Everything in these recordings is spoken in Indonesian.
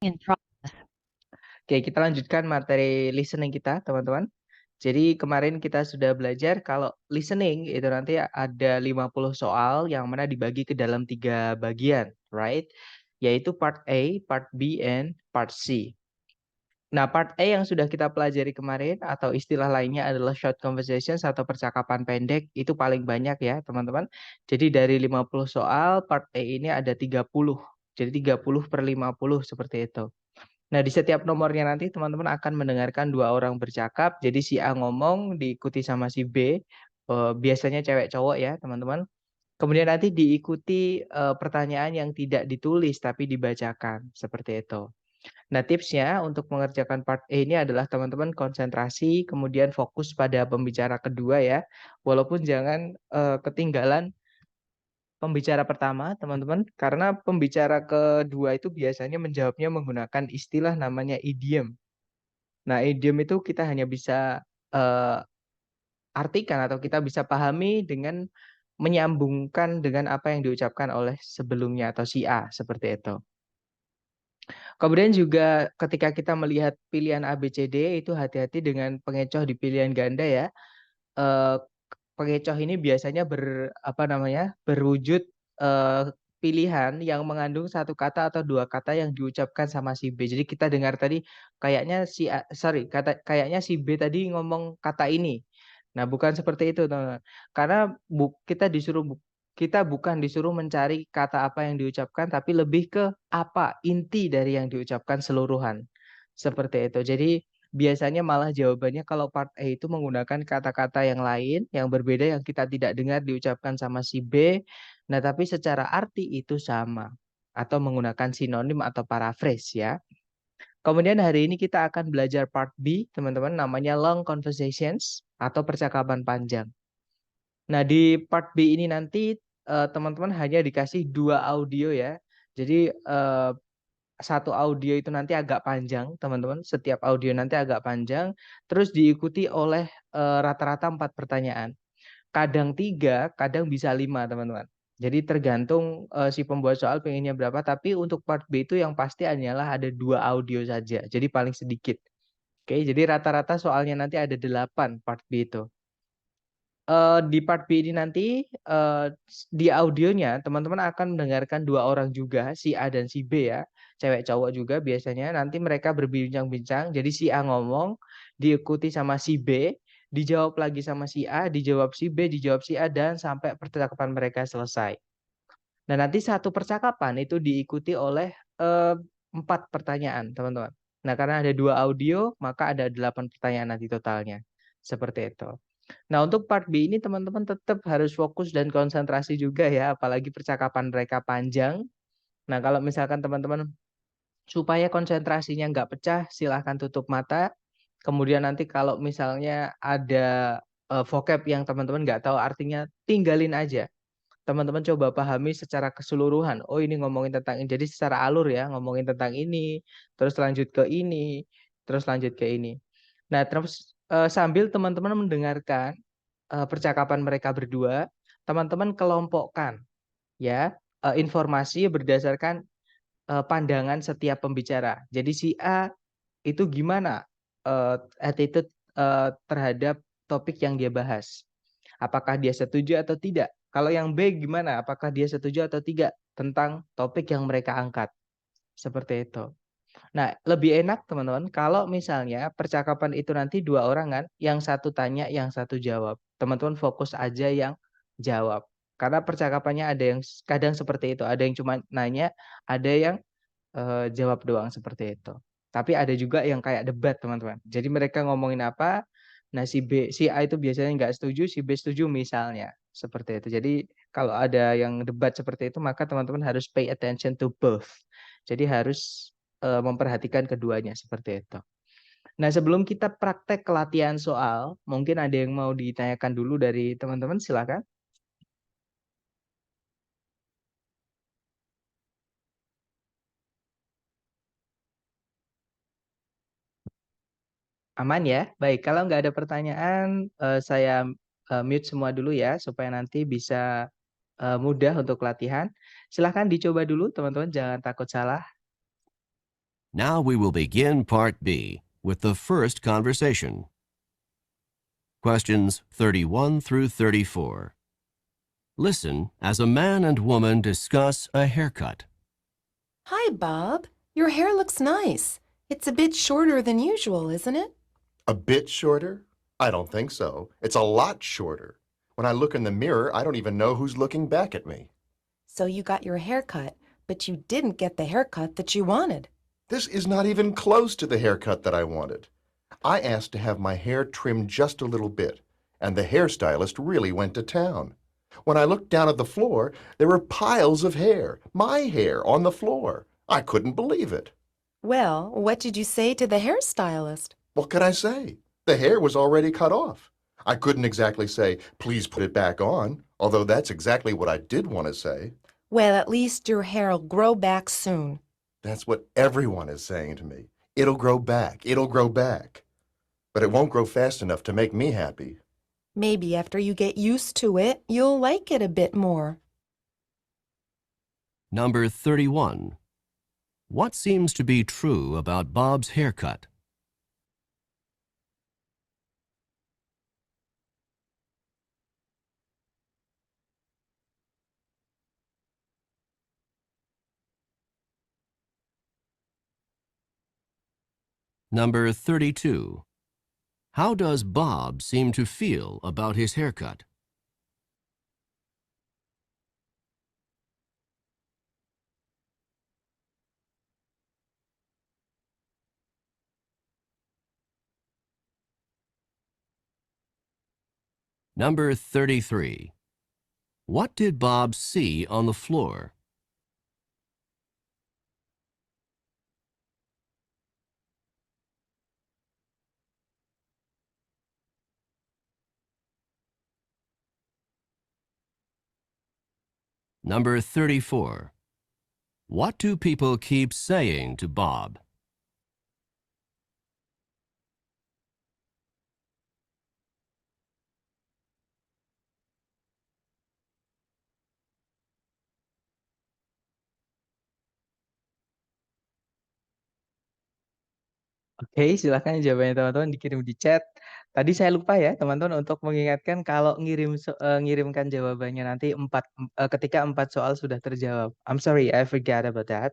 In pro- Oke, kita lanjutkan materi listening kita, teman-teman. Jadi kemarin kita sudah belajar kalau listening itu nanti ada 50 soal yang mana dibagi ke dalam 3 bagian, right? Yaitu part A, part B, and part C. Nah, part A yang sudah kita pelajari kemarin atau istilah lainnya adalah short conversations atau percakapan pendek, itu paling banyak ya, teman-teman. Jadi dari 50 soal, part A ini ada 30. Jadi 30 per 50 seperti itu. Nah, di setiap nomornya nanti teman-teman akan mendengarkan dua orang bercakap. Jadi si A ngomong diikuti sama si B. Biasanya cewek cowok ya, teman-teman. Kemudian nanti diikuti pertanyaan yang tidak ditulis tapi dibacakan. Seperti itu. Nah, tipsnya untuk mengerjakan part A ini adalah teman-teman konsentrasi, kemudian fokus pada pembicara kedua ya. Walaupun jangan ketinggalan pembicara pertama, teman-teman, karena pembicara kedua itu biasanya menjawabnya menggunakan istilah namanya idiom. Nah, idiom itu kita hanya bisa eh, artikan atau kita bisa pahami dengan menyambungkan dengan apa yang diucapkan oleh sebelumnya atau si A, seperti itu. Kemudian juga ketika kita melihat pilihan A, B, C, D, itu hati-hati dengan pengecoh di pilihan ganda ya. Eh, Pengecoh ini biasanya apa namanya berwujud eh, pilihan yang mengandung satu kata atau dua kata yang diucapkan sama si B. Jadi kita dengar tadi kayaknya kayaknya si B tadi ngomong kata ini. Nah, bukan seperti itu, teman-teman. Karena kita bukan disuruh mencari kata apa yang diucapkan, tapi lebih ke apa inti dari yang diucapkan seluruhan. Seperti itu. Jadi biasanya malah jawabannya kalau part A itu menggunakan kata-kata yang lain, yang berbeda yang kita tidak dengar diucapkan sama si B. Nah, tapi secara arti itu sama. Atau menggunakan sinonim atau paraphrase ya. Kemudian hari ini kita akan belajar part B, teman-teman, namanya long conversations atau percakapan panjang. Nah, di part B ini nanti teman-teman hanya dikasih dua audio ya. Jadi satu audio itu nanti agak panjang, teman-teman. Setiap audio nanti agak panjang, terus diikuti oleh rata-rata 4 pertanyaan. Kadang 3, kadang bisa 5, teman-teman. Jadi tergantung si pembuat soal pengennya berapa. Tapi untuk part B itu yang pasti hanyalah ada 2 audio saja. Jadi paling sedikit. Oke, jadi rata-rata soalnya nanti ada 8 part B itu. Di part B ini nanti di audionya teman-teman akan mendengarkan dua orang juga, si A dan si B ya, cewek cowok juga biasanya. Nanti mereka berbincang-bincang. Jadi si A ngomong, diikuti sama si B, dijawab lagi sama si A, dijawab si B, dijawab si A dan sampai percakapan mereka selesai. Nah, nanti satu percakapan itu diikuti oleh eh, 4 pertanyaan, teman-teman. Nah, karena ada 2 audio, maka ada 8 pertanyaan nanti totalnya. Seperti itu. Nah, untuk part B ini teman-teman tetap harus fokus dan konsentrasi juga ya, apalagi percakapan mereka panjang. Nah, kalau misalkan teman-teman supaya konsentrasinya nggak pecah, silahkan tutup mata. Kemudian nanti kalau misalnya ada vocab yang teman-teman nggak tahu artinya, tinggalin aja. Teman-teman coba pahami secara keseluruhan. Oh, ini ngomongin tentang ini. Jadi secara alur ya, ngomongin tentang ini, terus lanjut ke ini, terus lanjut ke ini. Nah, terus sambil teman-teman mendengarkan percakapan mereka berdua, teman-teman kelompokkan ya informasi berdasarkan pandangan setiap pembicara. Jadi si A itu gimana attitude terhadap topik yang dia bahas. Apakah dia setuju atau tidak? Kalau yang B gimana? Apakah dia setuju atau tidak tentang topik yang mereka angkat? Seperti itu. Nah, lebih enak teman-teman kalau misalnya percakapan itu nanti dua orang kan, yang satu tanya, yang satu jawab. Teman-teman fokus aja yang jawab. Karena percakapannya ada yang kadang seperti itu, ada yang cuma nanya, ada yang jawab doang seperti itu. Tapi ada juga yang kayak debat, teman-teman. Jadi mereka ngomongin apa, nah si A itu biasanya nggak setuju, si B setuju misalnya. Seperti itu. Jadi kalau ada yang debat seperti itu, maka teman-teman harus pay attention to both. Jadi harus memperhatikan keduanya seperti itu. Nah, sebelum kita praktek kelatihan soal, mungkin ada yang mau ditanyakan dulu dari teman-teman, silakan. Aman ya? Baik, kalau nggak ada pertanyaan, saya mute semua dulu ya, supaya nanti bisa mudah untuk latihan. Silahkan dicoba dulu, teman-teman, jangan takut salah. Now we will begin Part B with the first conversation. Questions 31 through 34. Listen as a man and woman discuss a haircut. Hi, Bob. Your hair looks nice. It's a bit shorter than usual, isn't it? A bit shorter? I don't think so. It's a lot shorter. When I look in the mirror, I don't even know who's looking back at me. So you got your hair cut, but you didn't get the haircut that you wanted. This is not even close to the haircut that I wanted. I asked to have my hair trimmed just a little bit, and the hairstylist really went to town. When I looked down at the floor, there were piles of hair, my hair, on the floor. I couldn't believe it. Well, what did you say to the hairstylist? What could I say? The hair was already cut off. I couldn't exactly say, please put it back on, although that's exactly what I did want to say. Well, at least your hair'll grow back soon. That's what everyone is saying to me. It'll grow back. It'll grow back. But it won't grow fast enough to make me happy. Maybe after you get used to it, you'll like it a bit more. Number 31. What seems to be true about Bob's haircut? Number 32. How does Bob seem to feel about his haircut? Number 33. What did Bob see on the floor? Number 34. What do people keep saying to Bob? Oke, silakan jawabannya teman-teman dikirim di chat. Tadi saya lupa ya teman-teman untuk mengingatkan kalau ngirimkan jawabannya nanti ketika 4 soal sudah terjawab. I'm sorry, I forgot about that.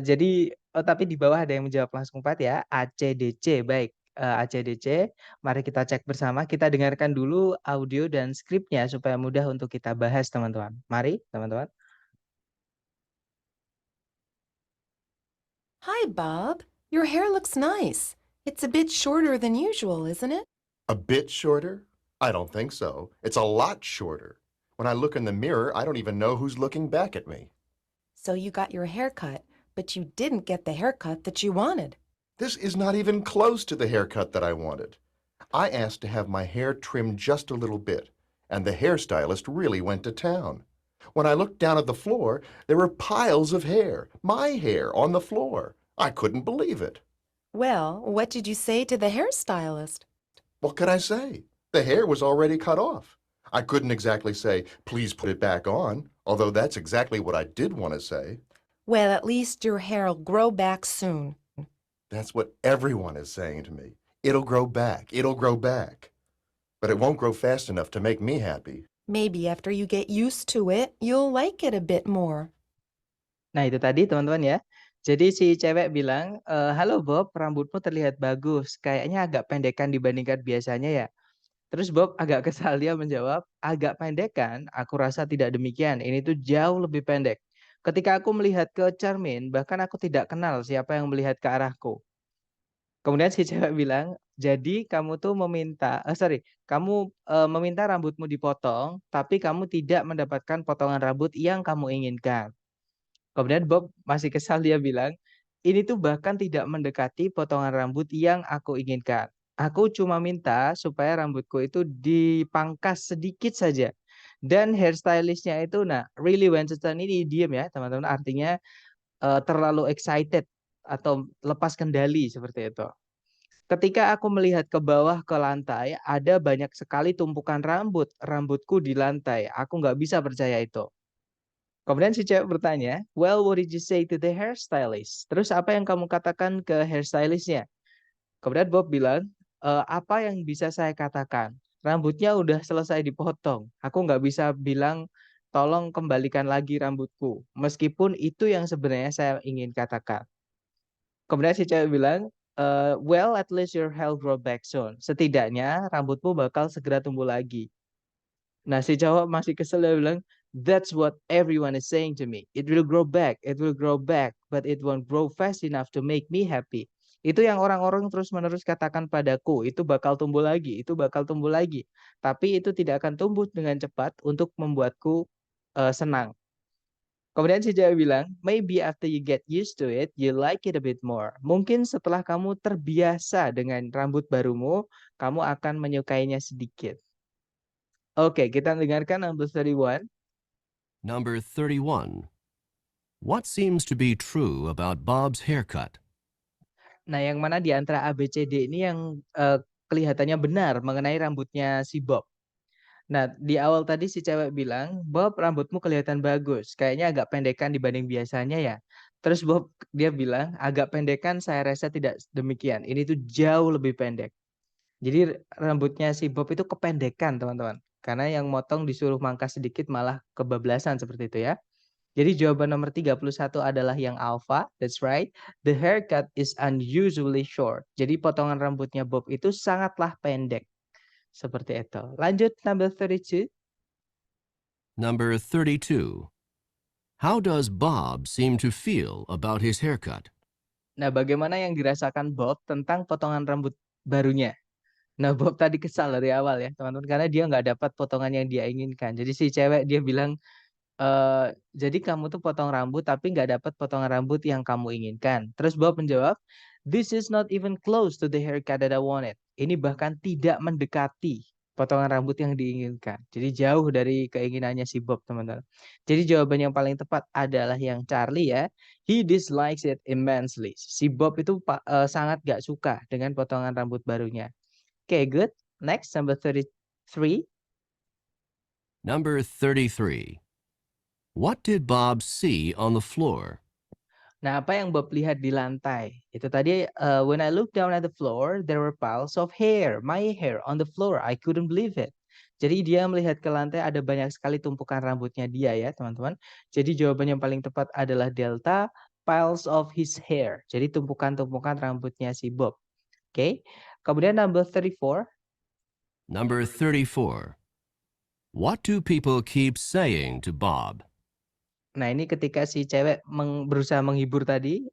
Jadi tapi di bawah ada yang menjawab langsung 4 ya, ACDC. Baik, ACDC, mari kita cek bersama, kita dengarkan dulu audio dan skripnya supaya mudah untuk kita bahas teman-teman. Mari teman-teman. Hi, Bob. Your hair looks nice. It's a bit shorter than usual, isn't it? A bit shorter? I don't think so. It's a lot shorter. When I look in the mirror, I don't even know who's looking back at me. So you got your hair cut, but you didn't get the haircut that you wanted. This is not even close to the haircut that I wanted. I asked to have my hair trimmed just a little bit, and the hairstylist really went to town. When I looked down at the floor, there were piles of hair, my hair, on the floor. I couldn't believe it. Well, what did you say to the hairstylist? What could I say? The hair was already cut off. I couldn't exactly say, please put it back on, although that's exactly what I did want to say. Well, at least your hair'll grow back soon. That's what everyone is saying to me. It'll grow back. It'll grow back. But it won't grow fast enough to make me happy. Maybe after you get used to it, you'll like it a bit more. Nah, itu tadi teman-teman ya. Jadi si cewek bilang, "Halo Bob, rambutmu terlihat bagus, kayaknya agak pendekan dibandingkan biasanya ya?" Terus Bob agak kesal dia menjawab, "Agak pendekan? Aku rasa tidak demikian, ini tuh jauh lebih pendek. Ketika aku melihat ke cermin, bahkan aku tidak kenal siapa yang melihat ke arahku." Kemudian si cewek bilang, "Jadi kamu tuh kamu, meminta rambutmu dipotong, tapi kamu tidak mendapatkan potongan rambut yang kamu inginkan." Kemudian Bob masih kesal dia bilang, "Ini tuh bahkan tidak mendekati potongan rambut yang aku inginkan. Aku cuma minta supaya rambutku itu dipangkas sedikit saja." Dan hairstylist-nya itu really went to town ini idiom ya teman-teman, artinya, terlalu excited atau lepas kendali seperti itu. "Ketika aku melihat ke bawah ke lantai, ada banyak sekali tumpukan rambut, rambutku di lantai. Aku nggak bisa percaya itu." Kemudian si cewek bertanya, well, what did you say to the hairstylist? Terus apa yang kamu katakan ke hairstylistnya? Kemudian Bob bilang, apa yang bisa saya katakan? Rambutnya udah selesai dipotong. Aku nggak bisa bilang, tolong kembalikan lagi rambutku. Meskipun itu yang sebenarnya saya ingin katakan. Kemudian si cewek bilang, well, at least your hair grow back soon. Setidaknya rambutmu bakal segera tumbuh lagi. Nah, si cowok masih kesel, dia bilang, that's what everyone is saying to me. It will grow back, but it won't grow fast enough to make me happy. Itu yang orang-orang terus-menerus katakan padaku, itu bakal tumbuh lagi, itu bakal tumbuh lagi. Tapi itu tidak akan tumbuh dengan cepat untuk membuatku senang. Kemudian si cewek bilang, maybe after you get used to it, you like it a bit more. Mungkin setelah kamu terbiasa dengan rambut barumu, kamu akan menyukainya sedikit. Oke, kita dengarkan number 31. Number 31. What seems to be true about Bob's haircut? Nah, yang mana di antara A, B, C, D ini yang kelihatannya benar mengenai rambutnya si Bob. Nah, di awal tadi si cewek bilang, Bob, rambutmu kelihatan bagus. Kayaknya agak pendekan dibanding biasanya ya. Terus Bob dia bilang, agak pendekan saya rasa tidak demikian. Ini tuh jauh lebih pendek. Jadi rambutnya si Bob itu kependekan, teman-teman. Karena yang motong disuruh mangkas sedikit malah kebablasan seperti itu ya. Jadi jawaban nomor 31 adalah yang alpha. That's right. The haircut is unusually short. Jadi potongan rambutnya Bob itu sangatlah pendek. Seperti itu. Lanjut number 32. Number 32. How does Bob seem to feel about his haircut? Nah, bagaimana yang dirasakan Bob tentang potongan rambut barunya? Nah, Bob tadi kesal dari awal ya, teman-teman, karena dia nggak dapat potongan yang dia inginkan. Jadi si cewek dia bilang, jadi kamu tuh potong rambut tapi nggak dapat potongan rambut yang kamu inginkan. Terus Bob menjawab, this is not even close to the haircut that I wanted. Ini bahkan tidak mendekati potongan rambut yang diinginkan. Jadi jauh dari keinginannya si Bob, teman-teman. Jadi jawaban yang paling tepat adalah yang Charlie ya. He dislikes it immensely. Si Bob itu sangat gak suka dengan potongan rambut barunya. Okay, good. Next, number 33. Number 33. What did Bob see on the floor? Nah, apa yang Bob lihat di lantai? Itu tadi, when I looked down at the floor, there were piles of hair, my hair on the floor. I couldn't believe it. Jadi dia melihat ke lantai ada banyak sekali tumpukan rambutnya dia ya, teman-teman. Jadi jawaban yang paling tepat adalah delta, piles of his hair. Jadi tumpukan-tumpukan rambutnya si Bob. Oke. Kemudian number 34. Number 34. What do people keep saying to Bob? Nah, ini ketika si cewek berusaha menghibur tadi,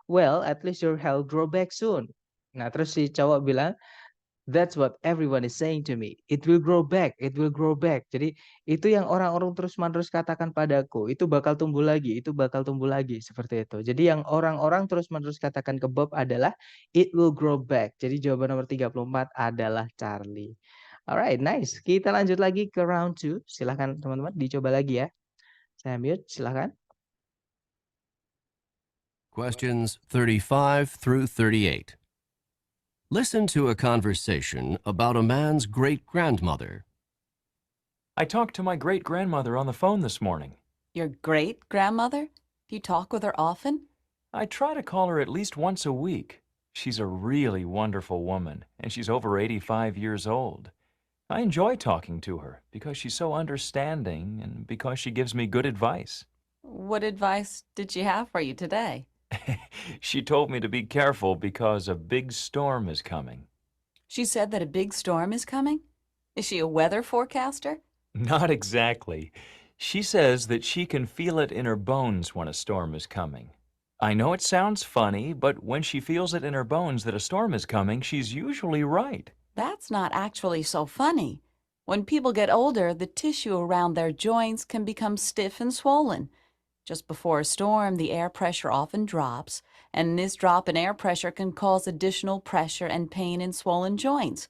well, at least your hair grow back soon. Nah, terus si cowok bilang, that's what everyone is saying to me. It will grow back, it will grow back. Jadi itu yang orang-orang terus-menerus katakan padaku, itu bakal tumbuh lagi, itu bakal tumbuh lagi, seperti itu. Jadi yang orang-orang terus-menerus katakan ke Bob adalah it will grow back. Jadi jawaban nomor 34 adalah Charlie. Alright, nice. Kita lanjut lagi ke round 2. Silahkan teman-teman dicoba lagi ya. Saya mute, silahkan. Questions 35 through 38. Listen to a conversation about a man's great-grandmother. I talked to my great-grandmother on the phone this morning. Your great-grandmother? Do you talk with her often? I try to call her at least once a week. She's a really wonderful woman, and she's over 85 years old. I enjoy talking to her because she's so understanding and because she gives me good advice. What advice did she have for you today? She told me to be careful because a big storm is coming. She said that a big storm is coming? Is she a weather forecaster? Not exactly. She says that she can feel it in her bones when a storm is coming. I know it sounds funny, but when she feels it in her bones that a storm is coming, she's usually right. That's not actually so funny. When people get older, the tissue around their joints can become stiff and swollen. Just before a storm, the air pressure often drops, and this drop in air pressure can cause additional pressure and pain in swollen joints.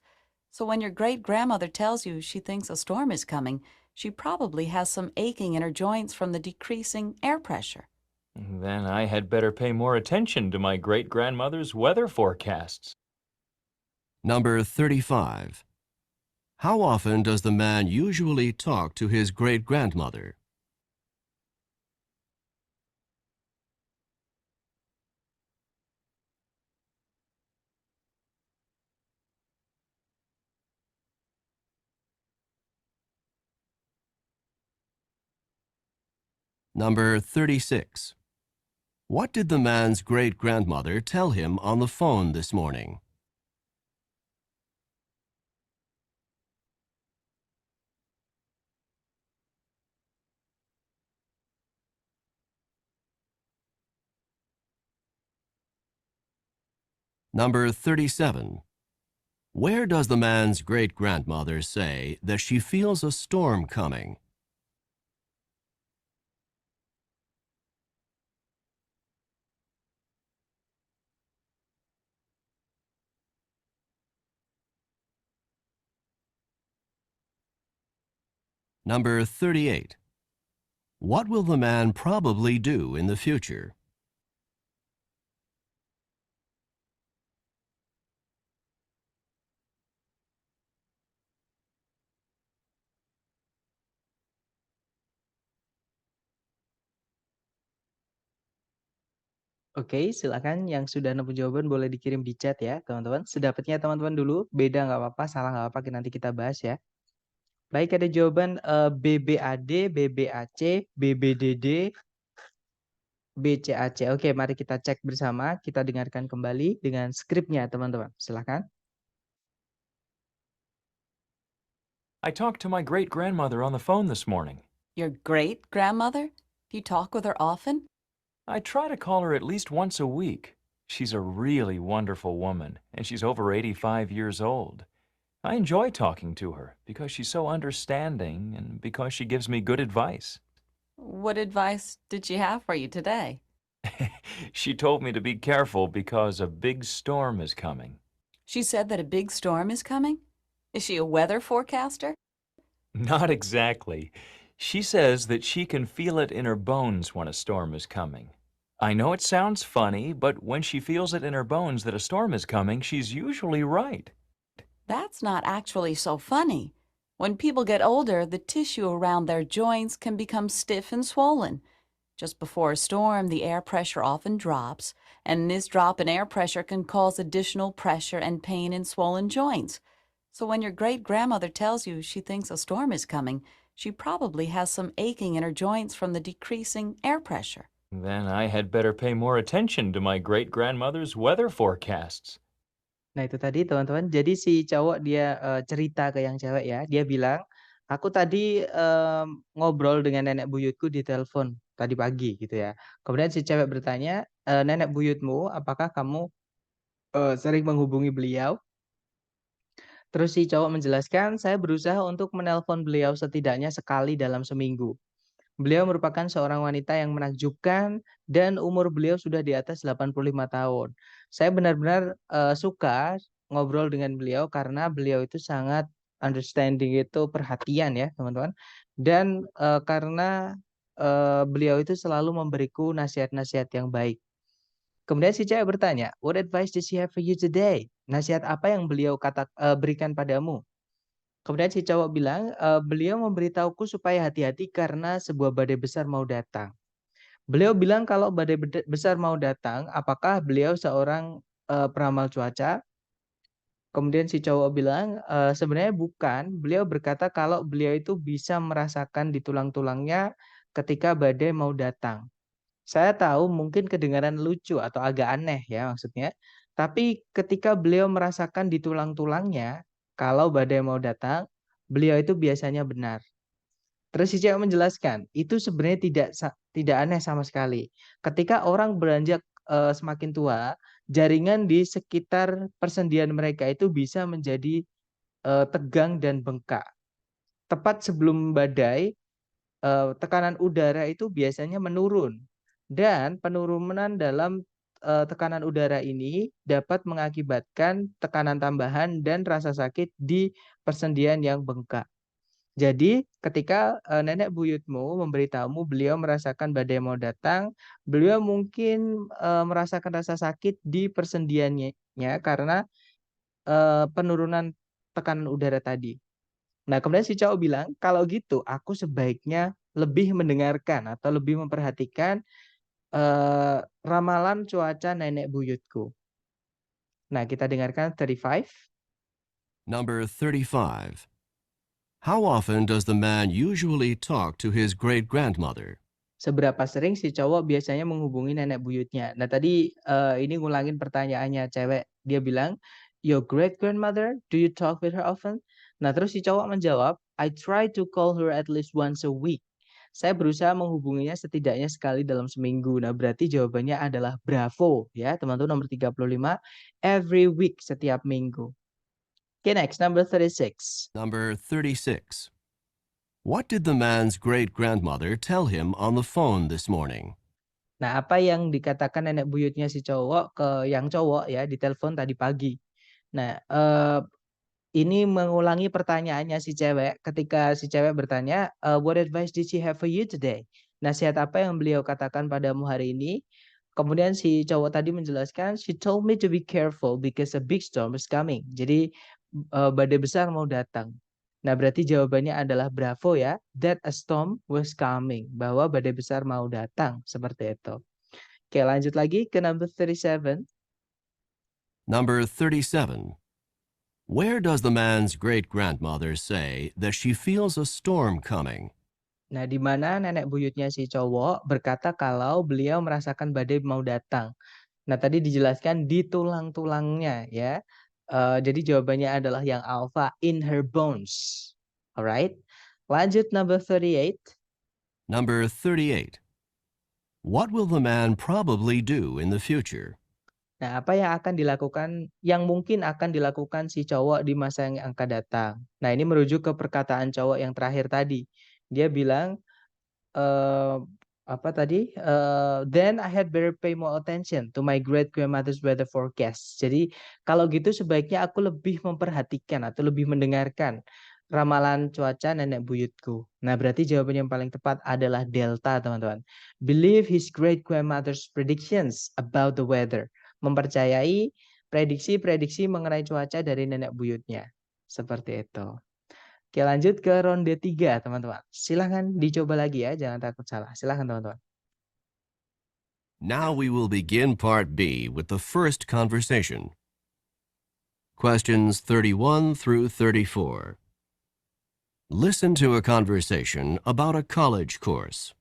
So when your great-grandmother tells you she thinks a storm is coming, she probably has some aching in her joints from the decreasing air pressure. Then I had better pay more attention to my great-grandmother's weather forecasts. Number 35. How often does the man usually talk to his great-grandmother? Number 36. What did the man's great-grandmother tell him on the phone this morning? Number 37. Where does the man's great-grandmother say that she feels a storm coming? Number 38. What will the man probably do in the future? Oke, silakan yang sudah nemu jawaban boleh dikirim di chat ya, teman-teman. Sedapatnya teman-teman dulu, beda nggak apa-apa, salah nggak apa-apa, nanti kita bahas ya. Baik, ada jawaban BBAD, BBAC, BBDD, BCAC. Oke, mari kita cek bersama. Kita dengarkan kembali dengan skripnya, teman-teman. Silakan. I talked to my great-grandmother on the phone this morning. Your great grandmother? Do you talk with her often? I try to call her at least once a week. She's a really wonderful woman, and she's over 85 years old. I enjoy talking to her because she's so understanding and because she gives me good advice. What advice did she have for you today? She told me to be careful because a big storm is coming. She said that a big storm is coming? Is she a weather forecaster? Not exactly. She says that she can feel it in her bones when a storm is coming. I know it sounds funny, but when she feels it in her bones that a storm is coming, she's usually right. That's not actually so funny. When people get older, the tissue around their joints can become stiff and swollen. Just before a storm, the air pressure often drops, and this drop in air pressure can cause additional pressure and pain in swollen joints. So when your great-grandmother tells you she thinks a storm is coming, she probably has some aching in her joints from the decreasing air pressure. Then I had better pay more attention to my great-grandmother's weather forecasts. Nah, itu tadi teman-teman. Jadi si cowok dia cerita ke yang cewek ya. Dia bilang, aku tadi ngobrol dengan nenek buyutku di telepon tadi pagi gitu ya. Kemudian si cewek bertanya, nenek buyutmu, apakah kamu sering menghubungi beliau? Terus si cowok menjelaskan, saya berusaha untuk menelpon beliau setidaknya sekali dalam seminggu. Beliau merupakan seorang wanita yang menakjubkan dan umur beliau sudah di atas 85 tahun. Saya benar-benar suka ngobrol dengan beliau karena beliau itu sangat understanding, itu perhatian ya teman-teman. Dan karena beliau itu selalu memberiku nasihat-nasihat yang baik. Kemudian si cewek bertanya, what advice does she have for you today? Nasihat apa yang beliau berikan padamu? Kemudian si cowok bilang, beliau memberitahuku supaya hati-hati karena sebuah badai besar mau datang. Beliau bilang kalau badai besar mau datang, apakah beliau seorang peramal cuaca? Kemudian si cowok bilang, sebenarnya bukan. Beliau berkata kalau beliau itu bisa merasakan di tulang-tulangnya ketika badai mau datang. Saya tahu mungkin kedengaran lucu atau agak aneh ya maksudnya. Tapi ketika beliau merasakan di tulang-tulangnya, kalau badai mau datang, beliau itu biasanya benar. Terus si cewek menjelaskan, itu sebenarnya tidak aneh sama sekali. Ketika orang beranjak semakin tua, jaringan di sekitar persendian mereka itu bisa menjadi tegang dan bengkak. Tepat sebelum badai, tekanan udara itu biasanya menurun. Dan penurunan dalam tekanan udara ini dapat mengakibatkan tekanan tambahan dan rasa sakit di persendian yang bengkak. Jadi ketika nenek buyutmu memberitahumu beliau merasakan badai mau datang, beliau mungkin merasakan rasa sakit di persendiannya karena penurunan tekanan udara tadi. Nah, kemudian si cowok bilang, kalau gitu aku sebaiknya lebih mendengarkan atau lebih memperhatikan ramalan cuaca nenek buyutku. Nah, kita dengarkan 35. Number 35. How often does the man usually talk to his great-grandmother? Seberapa sering si cowok biasanya menghubungi nenek buyutnya. Nah, tadi ini ngulangin pertanyaannya cewek. Dia bilang, "Your great grandmother, do you talk with her often?" Nah, terus si cowok menjawab, "I try to call her at least once a week." Saya berusaha menghubunginya setidaknya sekali dalam seminggu. Nah, berarti jawabannya adalah bravo ya, teman-teman, nomor 35, every week, setiap minggu. Okay, next, number 36. Number 36. What did the man's great-grandmother tell him on the phone this morning? Nah, apa yang dikatakan nenek buyutnya si cowok ke yang cowok ya di telepon tadi pagi. Nah, ini mengulangi pertanyaannya si cewek ketika si cewek bertanya, "What advice did she have for you today?" Nasihat apa yang beliau katakan padamu hari ini? Kemudian si cowok tadi menjelaskan, "She told me to be careful because a big storm is coming." Jadi, badai besar mau datang. Nah, berarti jawabannya adalah bravo ya, that a storm was coming, bahwa badai besar mau datang, seperti itu. Oke, lanjut lagi ke number 37. Number 37. Where does the man's great-grandmother say that she feels a storm coming? Nah, di mana nenek buyutnya si cowok berkata kalau beliau merasakan badai mau datang. Nah, tadi dijelaskan di tulang-tulangnya ya. Jadi jawabannya adalah yang alpha, in her bones. Alright. Lanjut number 38. Number 38. What will the man probably do in the future? Nah, apa yang mungkin akan dilakukan si cowok di masa yang akan datang. Nah, ini merujuk ke perkataan cowok yang terakhir tadi. Dia bilang, eee, apa tadi, "Then I had better pay more attention to my great grandmother's weather forecast." Jadi, kalau gitu sebaiknya aku lebih memperhatikan atau lebih mendengarkan ramalan cuaca nenek buyutku. Nah, berarti jawaban yang paling tepat adalah delta, teman-teman. Believe his great grandmother's predictions about the weather. Mempercayai prediksi-prediksi mengenai cuaca dari nenek buyutnya. Seperti itu. Oke, lanjut ke ronde 3, teman-teman. Silahkan dicoba lagi ya, jangan takut salah. Silahkan, teman-teman. Now we will begin Part B with the first conversation. Questions 31 through 34. Listen to a conversation about a college course.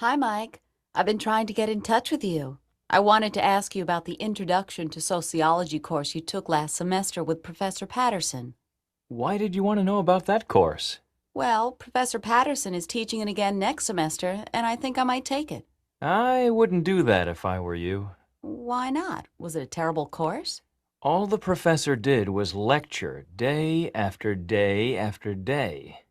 Hi, Mike. I've been trying to get in touch with you. I wanted to ask you about the Introduction to Sociology course you took last semester with Professor Patterson. Why did you want to know about that course? Well, Professor Patterson is teaching it again next semester, and I think I might take it. I wouldn't do that if I were you. Why not? Was it a terrible course? All the professor did was lecture day after day after day.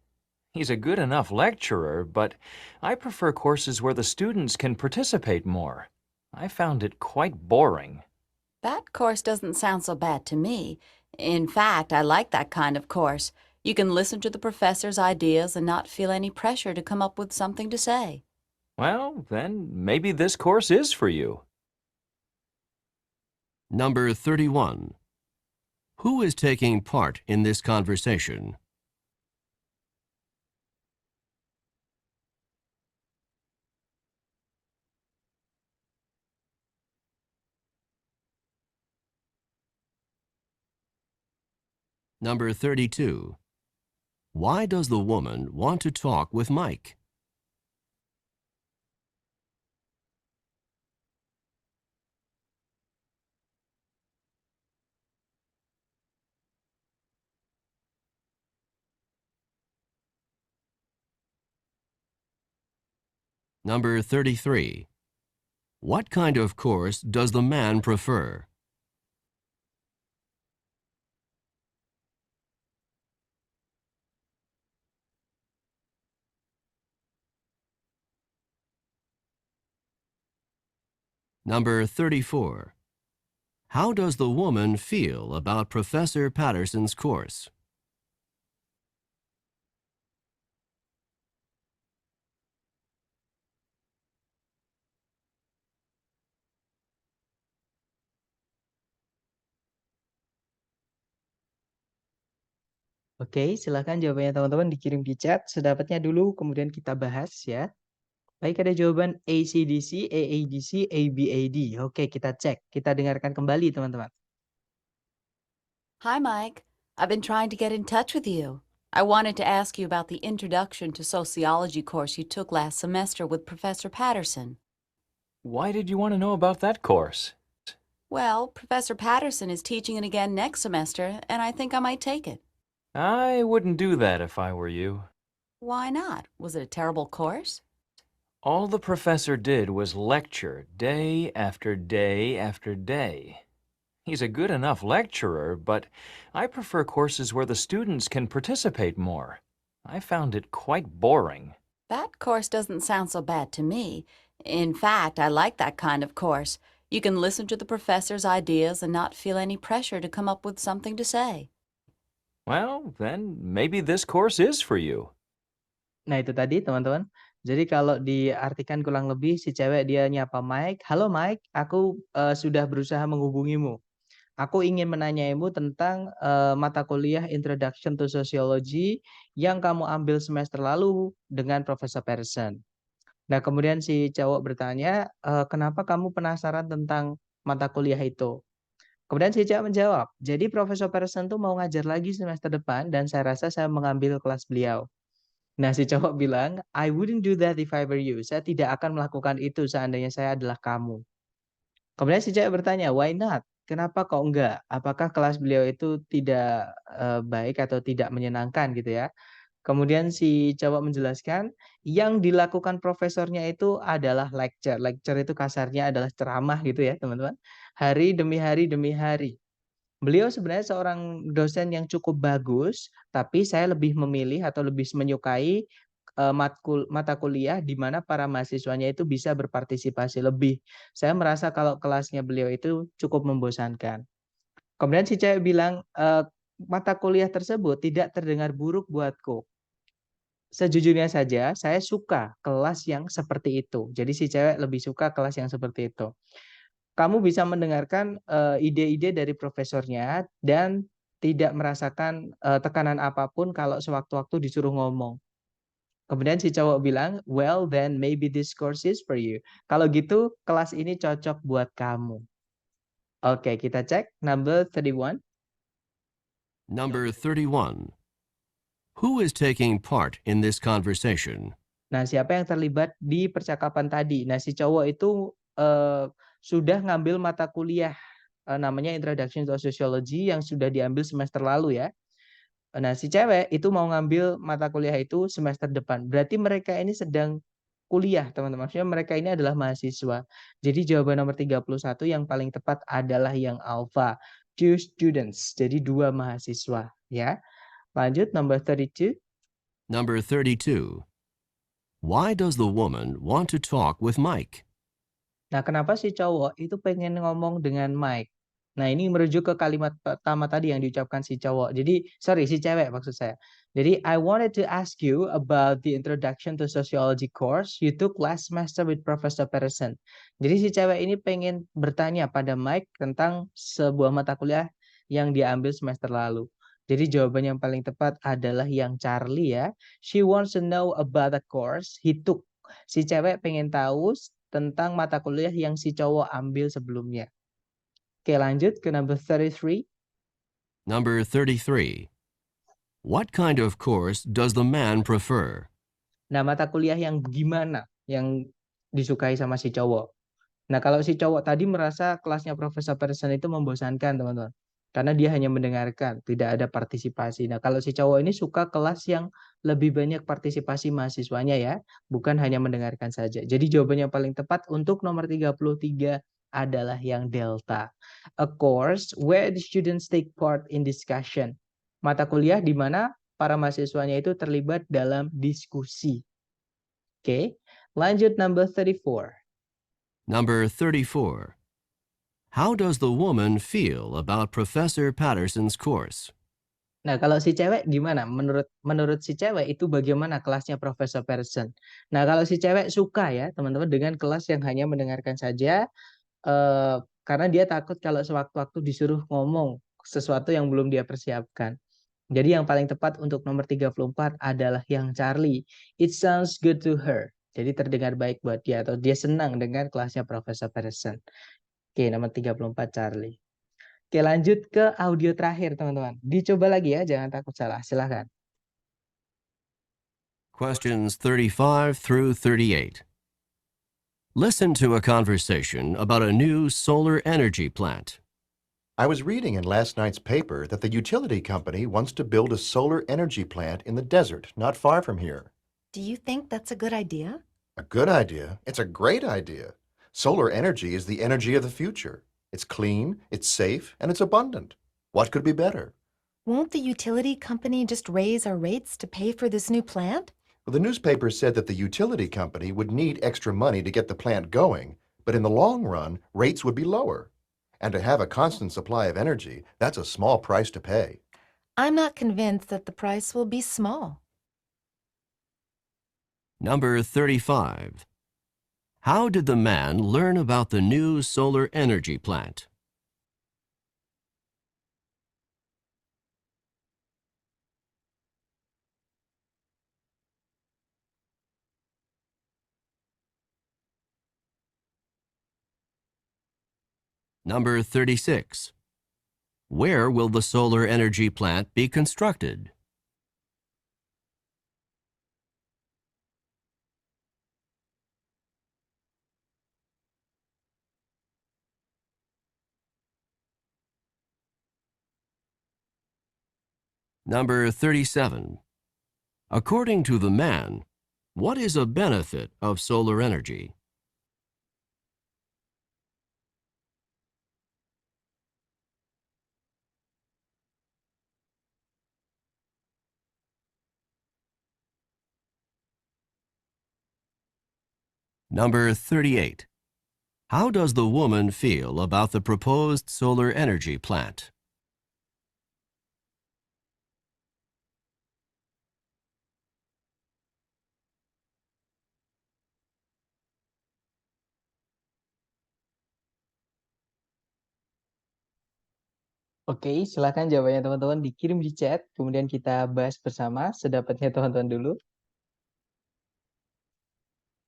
He's a good enough lecturer, but I prefer courses where the students can participate more. I found it quite boring. That course doesn't sound so bad to me. In fact, I like that kind of course. You can listen to the professor's ideas and not feel any pressure to come up with something to say. Well, then maybe this course is for you. Number 31. Who is taking part in this conversation? Number 32. Why does the woman want to talk with Mike? Number 33. What kind of course does the man prefer? Number 34. How does the woman feel about Professor Patterson's course? Oke, silahkan jawabannya teman-teman dikirim di chat. Sedapatnya dulu, kemudian kita bahas ya. Baik, ada jawaban ACDC, AADC, ABAD. Oke, kita cek. Kita dengarkan kembali, teman-teman. Hi, Mike. I've been trying to get in touch with you. I wanted to ask you about the Introduction to Sociology course you took last semester with Professor Patterson. Why did you want to know about that course? Well, Professor Patterson is teaching it again next semester, and I think I might take it. I wouldn't do that if I were you. Why not? Was it a terrible course? All the professor did was lecture day after day after day. He's a good enough lecturer, but I prefer courses where the students can participate more. I found it quite boring. That course doesn't sound so bad to me. In fact, I like that kind of course. You can listen to the professor's ideas and not feel any pressure to come up with something to say. Well, then maybe this course is for you. Nah, itu tadi teman-teman. Jadi kalau diartikan kurang lebih si cewek dia nyapa Mike, "Halo Mike, aku sudah berusaha menghubungimu. Aku ingin menanyaimu tentang mata kuliah Introduction to Sociology yang kamu ambil semester lalu dengan Profesor Patterson." Nah, kemudian si cowok bertanya, "Kenapa kamu penasaran tentang mata kuliah itu?" Kemudian si cewek menjawab, "Jadi Profesor Patterson tuh mau ngajar lagi semester depan dan saya rasa saya mengambil kelas beliau." Nah, si cowok bilang, "I wouldn't do that if I were you." Saya tidak akan melakukan itu seandainya saya adalah kamu. Kemudian si cewek bertanya, "Why not?" Kenapa kok enggak? Apakah kelas beliau itu tidak baik atau tidak menyenangkan gitu ya? Kemudian si cowok menjelaskan, yang dilakukan profesornya itu adalah lecture. Lecture itu kasarnya adalah ceramah gitu ya, teman-teman. Hari demi hari demi hari. Beliau sebenarnya seorang dosen yang cukup bagus, tapi saya lebih memilih atau lebih menyukai mata kuliah di mana para mahasiswanya itu bisa berpartisipasi lebih. Saya merasa kalau kelasnya beliau itu cukup membosankan. Kemudian si cewek bilang, mata kuliah tersebut tidak terdengar buruk buatku. Sejujurnya saja, saya suka kelas yang seperti itu. Jadi si cewek lebih suka kelas yang seperti itu. Kamu bisa mendengarkan, ide-ide dari profesornya dan tidak merasakan, tekanan apapun kalau sewaktu-waktu disuruh ngomong. Kemudian si cowok bilang, "Well, then maybe this course is for you." Kalau gitu kelas ini cocok buat kamu. Oke, kita cek number 31. Number 31. Who is taking part in this conversation? Nah, siapa yang terlibat di percakapan tadi? Nah, si cowok itu, sudah ngambil mata kuliah, namanya Introduction to Sociology yang sudah diambil semester lalu ya. Nah, si cewek itu mau ngambil mata kuliah itu semester depan. Berarti mereka ini sedang kuliah, teman-teman. Maksudnya mereka ini adalah mahasiswa. Jadi jawaban nomor 31 yang paling tepat adalah yang alpha, 2 students. Jadi 2 mahasiswa, ya. Lanjut number 32. Number 32. Why does the woman want to talk with Mike? Nah, kenapa si cowok itu pengen ngomong dengan Mike? Nah, ini merujuk ke kalimat pertama tadi yang diucapkan si cowok. Jadi, sorry, si cewek maksud saya. Jadi, I wanted to ask you about the Introduction to Sociology course you took last semester with Professor Patterson. Jadi, si cewek ini pengen bertanya pada Mike tentang sebuah mata kuliah yang dia ambil semester lalu. Jadi, jawaban yang paling tepat adalah yang Charlie ya. She wants to know about the course he took. Si cewek pengen tahu tentang mata kuliah yang si cowok ambil sebelumnya. Oke, lanjut ke number 33. Number 33. What kind of course does the man prefer? Nah, mata kuliah yang gimana yang disukai sama si cowok? Nah, kalau si cowok tadi merasa kelasnya Profesor Patterson itu membosankan, teman-teman. Karena dia hanya mendengarkan, tidak ada partisipasi. Nah, kalau si cowok ini suka kelas yang lebih banyak partisipasi mahasiswanya ya, bukan hanya mendengarkan saja. Jadi jawaban yang paling tepat untuk nomor 33 adalah yang delta. A course where the students take part in discussion. Mata kuliah di mana para mahasiswanya itu terlibat dalam diskusi. Oke, lanjut number 34. Number 34. How does the woman feel about Professor Patterson's course? Nah, kalau si cewek gimana? Menurut si cewek itu bagaimana kelasnya Profesor Patterson? Nah, kalau si cewek suka ya, teman-teman, dengan kelas yang hanya mendengarkan saja, karena dia takut kalau sewaktu-waktu disuruh ngomong sesuatu yang belum dia persiapkan. Jadi yang paling tepat untuk nomor 34 adalah yang Charlie. It sounds good to her. Jadi terdengar baik buat dia atau dia senang dengan kelasnya Profesor Patterson. Oke, nomor 34 Charlie. Oke, lanjut ke audio terakhir, teman-teman. Dicoba lagi ya, jangan takut salah. Silahkan. Questions 35 through 38. Listen to a conversation about a new solar energy plant. I was reading in last night's paper that the utility company wants to build a solar energy plant in the desert not far from here. Do you think that's a good idea? A good idea? It's a great idea. Solar energy is the energy of the future. It's clean, it's safe, and it's abundant. What could be better? Won't the utility company just raise our rates to pay for this new plant? Well, the newspaper said that the utility company would need extra money to get the plant going, but in the long run, rates would be lower. And to have a constant supply of energy, that's a small price to pay. I'm not convinced that the price will be small. Number 35. How did the man learn about the new solar energy plant? Number 36. Where will the solar energy plant be constructed? Number 37. According to the man, what is a benefit of solar energy? Number 38. How does the woman feel about the proposed solar energy plant? Oke, silakan jawabannya teman-teman dikirim di chat, kemudian kita bahas bersama sedapatnya teman-teman dulu.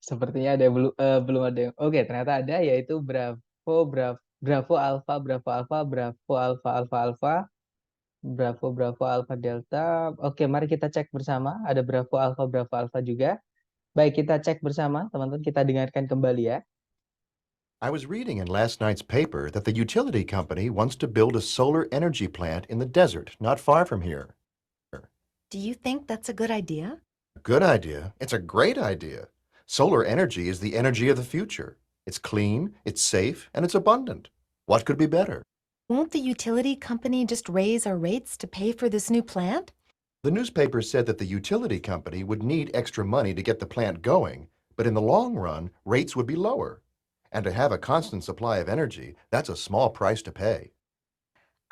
Sepertinya ada belum ada yang. Oke, ternyata ada, yaitu Bravo Alpha, Bravo Alpha, Bravo Alpha Alpha Alpha, Bravo Alpha Delta. Oke, mari kita cek bersama. Ada Bravo Alpha juga. Baik, kita cek bersama, teman-teman. Kita dengarkan kembali ya. I was reading in last night's paper that the utility company wants to build a solar energy plant in the desert not far from here. Do you think that's a good idea? A good idea? It's a great idea. Solar energy is the energy of the future. It's clean, it's safe, and it's abundant. What could be better? Won't the utility company just raise our rates to pay for this new plant? The newspaper said that the utility company would need extra money to get the plant going, but in the long run, rates would be lower. And to have a constant supply of energy, that's a small price to pay.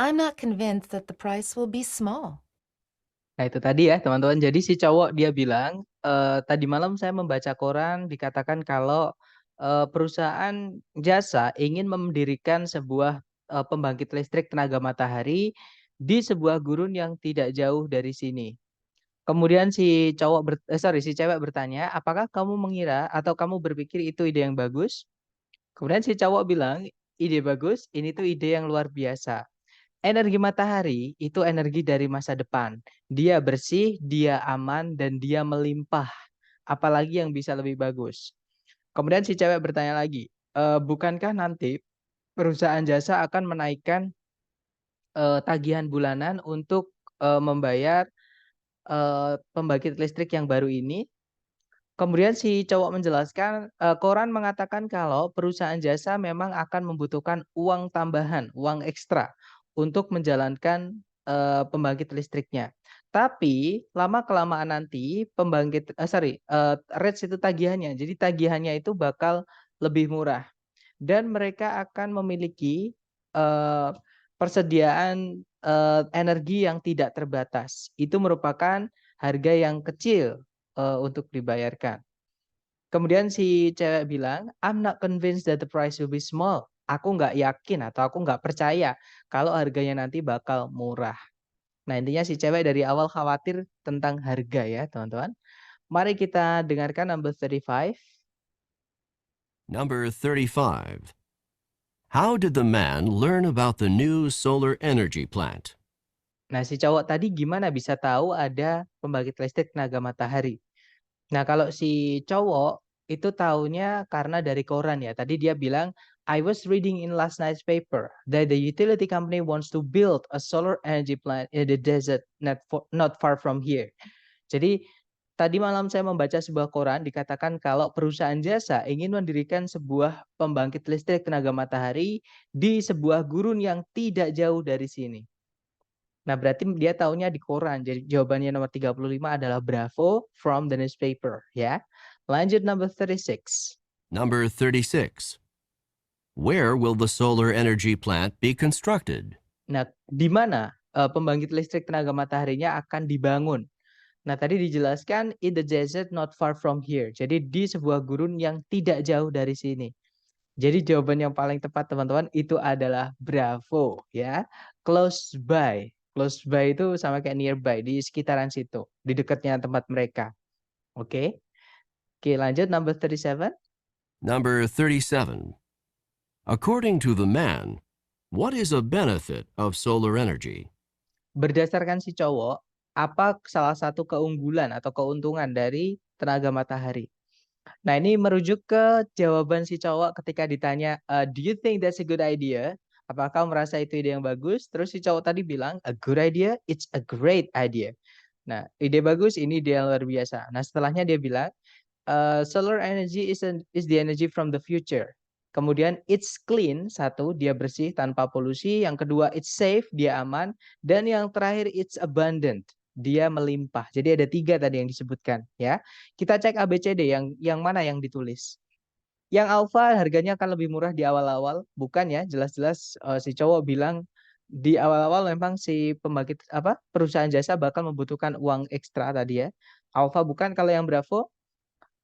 I'm not convinced that the price will be small. Nah, itu tadi ya, teman-teman. Jadi si cowok dia bilang, tadi malam saya membaca koran dikatakan kalau perusahaan jasa ingin mendirikan sebuah pembangkit listrik tenaga matahari di sebuah gurun yang tidak jauh dari sini. Kemudian si cewek bertanya, apakah kamu mengira atau kamu berpikir itu ide yang bagus? Kemudian si cowok bilang, ide bagus, ini tuh ide yang luar biasa. Energi matahari itu energi dari masa depan. Dia bersih, dia aman, dan dia melimpah. Apalagi yang bisa lebih bagus. Kemudian si cewek bertanya lagi, bukankah nanti perusahaan jasa akan menaikkan tagihan bulanan untuk membayar pembangkit listrik yang baru ini? Kemudian si cowok menjelaskan, koran mengatakan kalau perusahaan jasa memang akan membutuhkan uang tambahan, uang ekstra untuk menjalankan pembangkit listriknya. Tapi lama-kelamaan nanti rates itu tagihannya. Jadi tagihannya itu bakal lebih murah. Dan mereka akan memiliki persediaan energi yang tidak terbatas. Itu merupakan harga yang kecil untuk dibayarkan. Kemudian si cewek bilang, I'm not convinced that the price will be small. Aku nggak yakin atau aku nggak percaya kalau harganya nanti bakal murah. Nah, intinya si cewek dari awal khawatir tentang harga ya, teman-teman. Mari kita dengarkan number 35. Number 35. How did the man learn about the new solar energy plant? Nah, si cowok tadi gimana bisa tahu ada pembangkit listrik tenaga matahari? Nah, kalau si cowok itu taunya karena dari koran ya. Tadi dia bilang, I was reading in last night's paper that the utility company wants to build a solar energy plant in the desert not far from here. Jadi tadi malam saya membaca sebuah koran dikatakan kalau perusahaan jasa ingin mendirikan sebuah pembangkit listrik tenaga matahari di sebuah gurun yang tidak jauh dari sini. Nah, berarti dia taunya di koran. Jadi jawabannya nomor 35 adalah Bravo from the newspaper, ya. Lanjut number 36. Number 36. Where will the solar energy plant be constructed? Nah, di mana pembangkit listrik tenaga mataharinya akan dibangun? Nah, tadi dijelaskan in the desert not far from here. Jadi di sebuah gurun yang tidak jauh dari sini. Jadi jawaban yang paling tepat teman-teman itu adalah Bravo, ya. Close by. Close by itu sama kayak nearby, di sekitaran situ, di dekatnya tempat mereka. Oke. Oke, lanjut number 37. Number 37. According to the man, what is a benefit of solar energy? Berdasarkan si cowok, apa salah satu keunggulan atau keuntungan dari tenaga matahari? Nah, ini merujuk ke jawaban si cowok ketika ditanya, do you think that's a good idea? Apakah merasa itu ide yang bagus? Terus si cowok tadi bilang, a good idea, it's a great idea. Nah, ide bagus, ini ide yang luar biasa. Nah, setelahnya dia bilang, solar energy is the energy from the future. Kemudian it's clean, satu, dia bersih tanpa polusi. Yang kedua, it's safe, dia aman. Dan yang terakhir, it's abundant, dia melimpah. Jadi ada 3 tadi yang disebutkan, ya. Kita cek ABCD yang mana yang ditulis. Yang alpha harganya akan lebih murah di awal-awal, bukan ya? Jelas-jelas si cowok bilang di awal-awal memang si pembangkit perusahaan jasa bakal membutuhkan uang ekstra tadi ya. Alpha bukan. Kalau yang Bravo,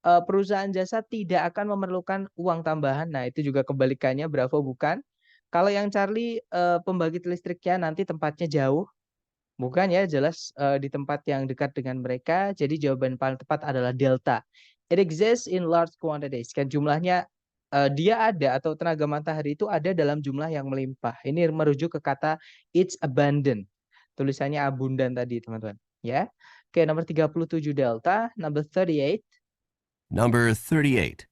perusahaan jasa tidak akan memerlukan uang tambahan. Nah, itu juga kebalikannya, Bravo bukan. Kalau yang Charlie, pembangkit listriknya nanti tempatnya jauh, bukan ya, jelas di tempat yang dekat dengan mereka. Jadi jawaban paling tepat adalah Delta. It exists in large quantities. Kan jumlahnya dia ada atau tenaga matahari itu ada dalam jumlah yang melimpah. Ini merujuk ke kata it's abundant. Tulisannya abundan tadi, teman-teman, ya. Oke, nomor 37 Delta, number 38. Number 38.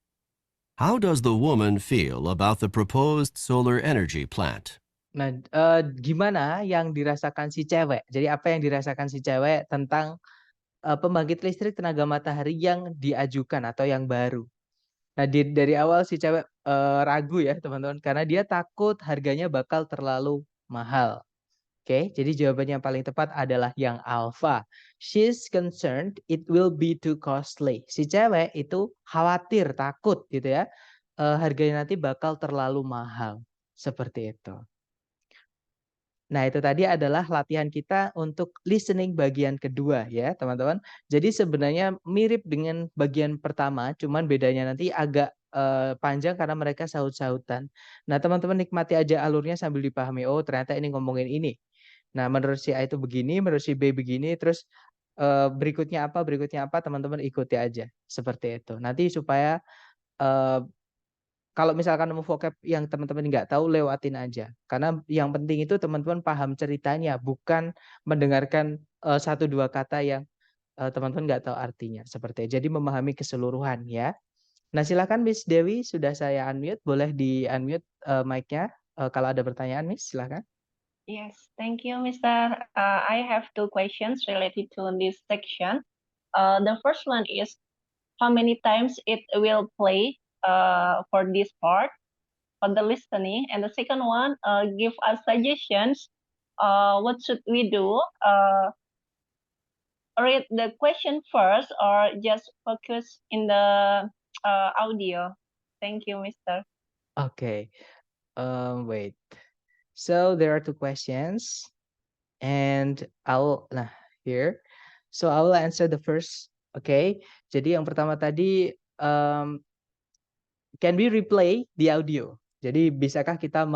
How does the woman feel about the proposed solar energy plant? Nah, gimana yang dirasakan si cewek? Jadi apa yang dirasakan si cewek tentang pembangkit listrik tenaga matahari yang diajukan atau yang baru? Nah, dari awal si cewek ragu ya, teman-teman, karena dia takut harganya bakal terlalu mahal. Oke, jadi jawabannya yang paling tepat adalah yang alpha. She's concerned it will be too costly. Si cewek itu khawatir, takut gitu ya, harganya nanti bakal terlalu mahal. Seperti itu. Nah, itu tadi adalah latihan kita untuk listening bagian kedua ya, teman-teman. Jadi sebenarnya mirip dengan bagian pertama, cuman bedanya nanti agak panjang karena mereka saut-sautan. Nah, teman-teman nikmati aja alurnya sambil dipahami, oh ternyata ini ngomongin ini. Nah, menurut si A itu begini, menurut si B begini, terus berikutnya apa, teman-teman ikuti aja. Seperti itu. Nanti supaya kalau misalkan nemu vocab yang teman-teman nggak tahu, lewatin aja. Karena yang penting itu teman-teman paham ceritanya, bukan mendengarkan 1-2 kata yang teman-teman nggak tahu artinya. Seperti itu. Jadi memahami keseluruhan ya. Nah, silakan Miss Dewi, sudah saya unmute, boleh di-unmute mic-nya. Kalau ada pertanyaan, Miss, silakan. Yes, thank you, Mr. I have 2 questions related to this section. The first one is how many times it will play for this part for the listening, and the second one, give us suggestions. What should we do? Read the question first, or just focus in the audio. Thank you, Mr. Okay. Wait. So there are 2 questions, and here. So I will answer the first. Okay. Jadi yang pertama tadi, can we replay the audio? Jadi bisakah kita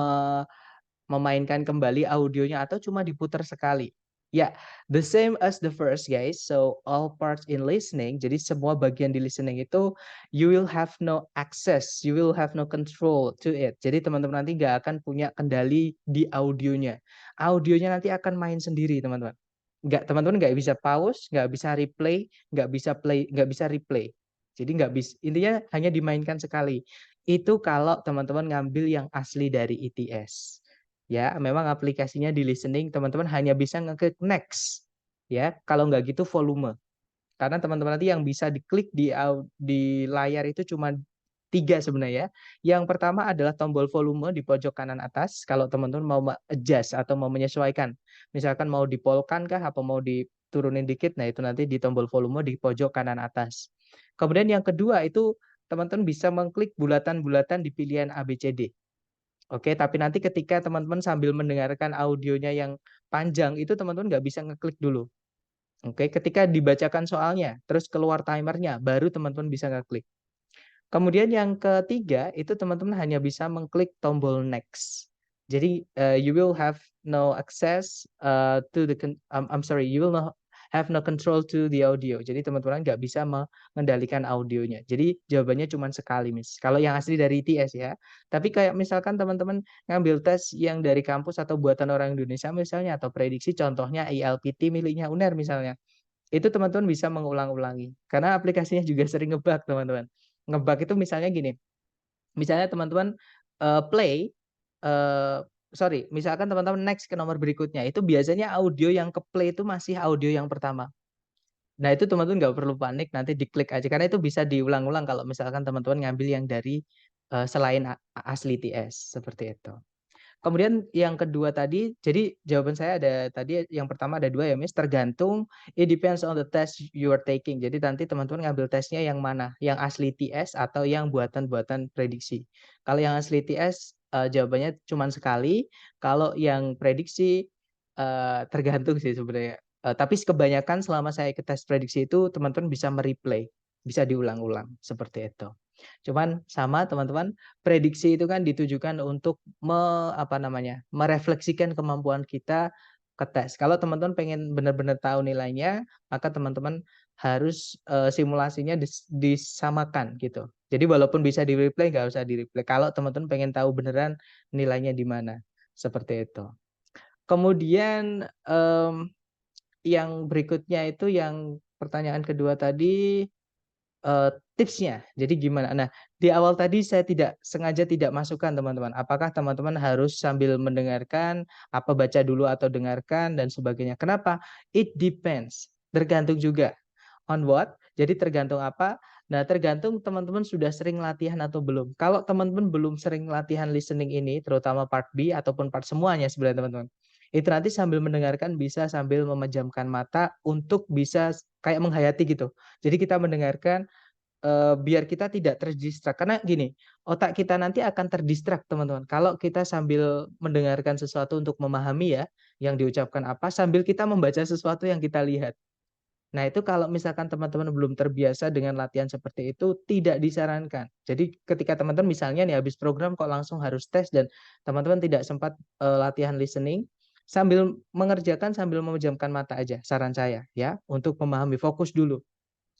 memainkan kembali audionya atau cuma diputar sekali? Ya, the same as the first, guys. So all parts in listening, jadi semua bagian di listening itu you will have no access, you will have no control to it. Jadi teman-teman nanti nggak akan punya kendali di audionya. Audionya nanti akan main sendiri, teman-teman. teman-teman nggak bisa pause, nggak bisa replay, nggak bisa replay. Jadi nggak bisa, intinya hanya dimainkan sekali. Itu kalau teman-teman ngambil yang asli dari ITS. Ya, memang aplikasinya di listening teman-teman hanya bisa ngeklik next. Ya, kalau nggak gitu volume. Karena teman-teman nanti yang bisa diklik di layar itu cuma 3 sebenarnya. Yang pertama adalah tombol volume di pojok kanan atas kalau teman-teman mau adjust atau mau menyesuaikan. Misalkan mau dipolkan kah apa mau diturunin dikit, nah itu nanti di tombol volume di pojok kanan atas. Kemudian yang kedua itu teman-teman bisa mengklik bulatan-bulatan di pilihan ABCD. Oke, tapi nanti ketika teman-teman sambil mendengarkan audionya yang panjang itu teman-teman nggak bisa ngeklik dulu. Oke, ketika dibacakan soalnya, terus keluar timernya, baru teman-teman bisa ngeklik. Kemudian yang ketiga, itu teman-teman hanya bisa mengklik tombol next. Jadi, you will have no access to the, I'm sorry, you will have no control to the audio. Jadi teman-teman nggak bisa mengendalikan audionya. Jadi jawabannya cuma sekali, Miss. Kalau yang asli dari ITS ya. Tapi kayak misalkan teman-teman ngambil tes yang dari kampus atau buatan orang Indonesia misalnya, atau prediksi contohnya ILPT miliknya UNER misalnya. Itu teman-teman bisa mengulang-ulangi. Karena aplikasinya juga sering ngebug teman-teman. Ngebug itu misalnya gini, misalnya teman-teman play, misalkan teman-teman next ke nomor berikutnya, itu biasanya audio yang ke-play itu masih audio yang pertama. Nah, itu teman-teman nggak perlu panik, nanti diklik aja, karena itu bisa diulang-ulang kalau misalkan teman-teman ngambil yang dari selain asli TS, seperti itu. Kemudian yang kedua tadi, jadi jawaban saya ada tadi yang pertama ada 2 ya, Miss, tergantung, it depends on the test you are taking. Jadi nanti teman-teman ngambil tesnya yang mana, yang asli TS atau yang buatan-buatan prediksi. Kalau yang asli TS, jawabannya cuma sekali, kalau yang prediksi, tergantung sih sebenarnya. Tapi kebanyakan selama saya ikut tes prediksi itu teman-teman bisa mereplay, bisa diulang-ulang, seperti itu. Cuman sama teman-teman, prediksi itu kan ditujukan untuk merefleksikan kemampuan kita ke tes. Kalau teman-teman pengen benar-benar tahu nilainya, maka teman-teman harus, simulasinya disamakan gitu. Jadi walaupun bisa di-replay, nggak usah di-replay. Kalau teman-teman pengen tahu beneran nilainya di mana, seperti itu. Kemudian, yang berikutnya itu yang pertanyaan kedua tadi, tipsnya, jadi gimana? Nah, di awal tadi saya sengaja tidak masukkan teman-teman, apakah teman-teman harus sambil mendengarkan, apa baca dulu atau dengarkan dan sebagainya. Kenapa? It depends, tergantung juga. On what? Jadi tergantung apa? Nah, tergantung teman-teman sudah sering latihan atau belum. Kalau teman-teman belum sering latihan listening ini, terutama part B ataupun part semuanya sebenarnya teman-teman, itu nanti sambil mendengarkan bisa sambil memejamkan mata untuk bisa kayak menghayati gitu. Jadi kita mendengarkan, biar kita tidak terdistract. Karena gini, otak kita nanti akan terdistract teman-teman, kalau kita sambil mendengarkan sesuatu untuk memahami ya, yang diucapkan apa, sambil kita membaca sesuatu yang kita lihat. Nah, itu kalau misalkan teman-teman belum terbiasa dengan latihan seperti itu, tidak disarankan. Jadi ketika teman-teman misalnya nih habis program kok langsung harus tes dan teman-teman tidak sempat, latihan listening, sambil mengerjakan sambil memejamkan mata aja, saran saya ya, untuk memahami, fokus dulu.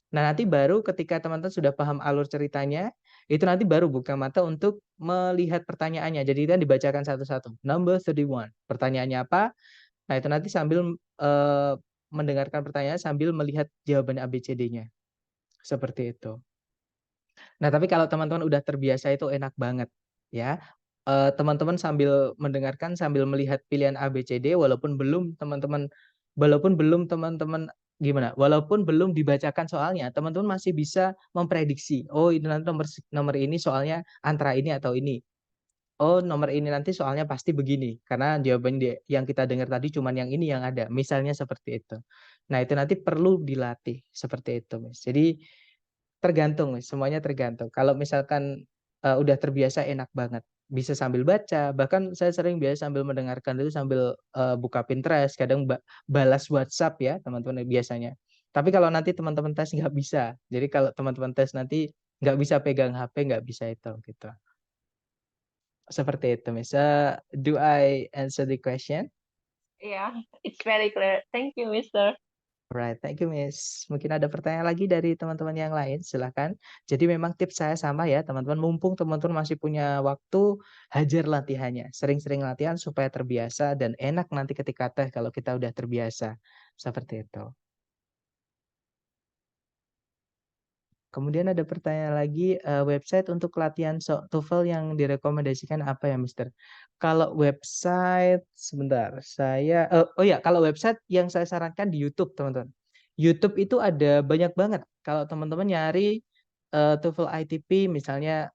Nah, nanti baru ketika teman-teman sudah paham alur ceritanya, itu nanti baru buka mata untuk melihat pertanyaannya. Jadi kan dibacakan satu-satu. Number 31, pertanyaannya apa? Nah, itu nanti sambil, mendengarkan pertanyaan sambil melihat jawaban ABCD-nya, seperti itu. Nah, tapi kalau teman-teman udah terbiasa itu enak banget, ya. Teman-teman sambil mendengarkan, sambil melihat pilihan ABCD walaupun belum teman-teman walaupun belum dibacakan soalnya, teman-teman masih bisa memprediksi, "Oh, ini nanti nomor ini soalnya antara ini atau ini. Oh, nomor ini nanti soalnya pasti begini, karena jawaban yang kita dengar tadi cuman yang ini yang ada." Misalnya seperti itu. Nah, itu nanti perlu dilatih, seperti itu, Mas. Jadi tergantung, Mas, semuanya tergantung. Kalau misalkan, udah terbiasa enak banget, bisa sambil baca, bahkan saya sering biasa sambil mendengarkan itu sambil, buka Pinterest, kadang balas WhatsApp ya teman-teman biasanya. Tapi kalau nanti teman-teman tes nggak bisa. Jadi kalau teman-teman tes nanti nggak bisa pegang HP, nggak bisa itu, gitu. Seperti itu, Miss. Do I answer the question? Yeah, it's very clear. Thank you, Mister. Alright, thank you, Miss. Mungkin ada pertanyaan lagi dari teman-teman yang lain, silakan. Jadi memang tips saya sama ya, teman-teman, mumpung teman-teman masih punya waktu, hajar latihannya. Sering-sering latihan supaya terbiasa dan enak nanti ketika tes kalau kita udah terbiasa. Seperti itu. Kemudian ada pertanyaan lagi, website untuk latihan TOEFL yang direkomendasikan apa ya, Mister? Kalau website, sebentar, oh ya, kalau website yang saya sarankan di YouTube, teman-teman. YouTube itu ada banyak banget. Kalau teman-teman nyari TOEFL ITP, misalnya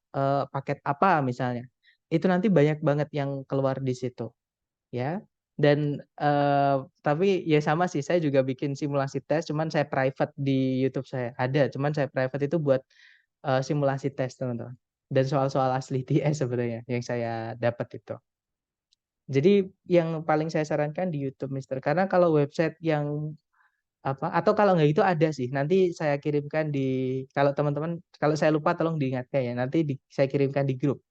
paket apa, misalnya, itu nanti banyak banget yang keluar di situ, ya. Dan tapi ya sama sih, saya juga bikin simulasi tes, cuman saya private di YouTube saya. Ada, cuman saya private itu buat simulasi tes, teman-teman. Dan soal-soal asli TS sebenarnya yang saya dapat itu. Jadi yang paling saya sarankan di YouTube, Mister. Karena kalau website yang atau kalau nggak itu ada sih, nanti saya kirimkan kalau teman-teman, kalau saya lupa tolong diingatkan ya, nanti saya kirimkan di grup.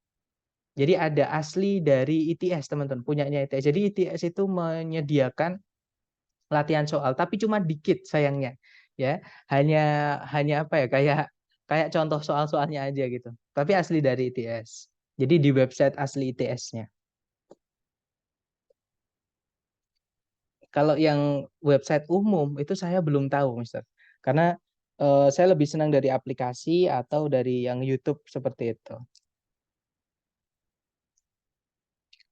Jadi ada asli dari ITS, teman-teman, punyanya ITS. Jadi ITS itu menyediakan latihan soal, tapi cuma dikit sayangnya, ya. Hanya apa ya, kayak contoh soal-soalnya aja gitu. Tapi asli dari ITS. Jadi di website asli ITS-nya. Kalau yang website umum itu saya belum tahu, Mister. Karena saya lebih senang dari aplikasi atau dari yang YouTube seperti itu.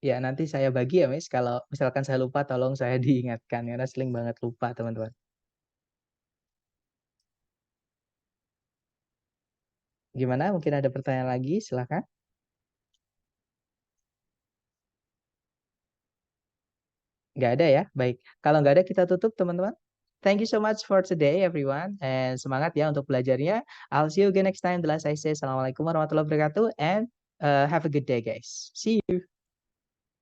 Ya, nanti saya bagi ya, Miss. Kalau misalkan saya lupa, tolong saya diingatkan. Karena sering banget lupa, teman-teman. Gimana? Mungkin ada pertanyaan lagi? Silakan. Nggak ada ya? Baik. Kalau nggak ada, kita tutup, teman-teman. Thank you so much for today, everyone. And semangat ya untuk belajarnya. I'll see you again next time. The last I say, Assalamualaikum warahmatullahi wabarakatuh. And have a good day, guys. See you.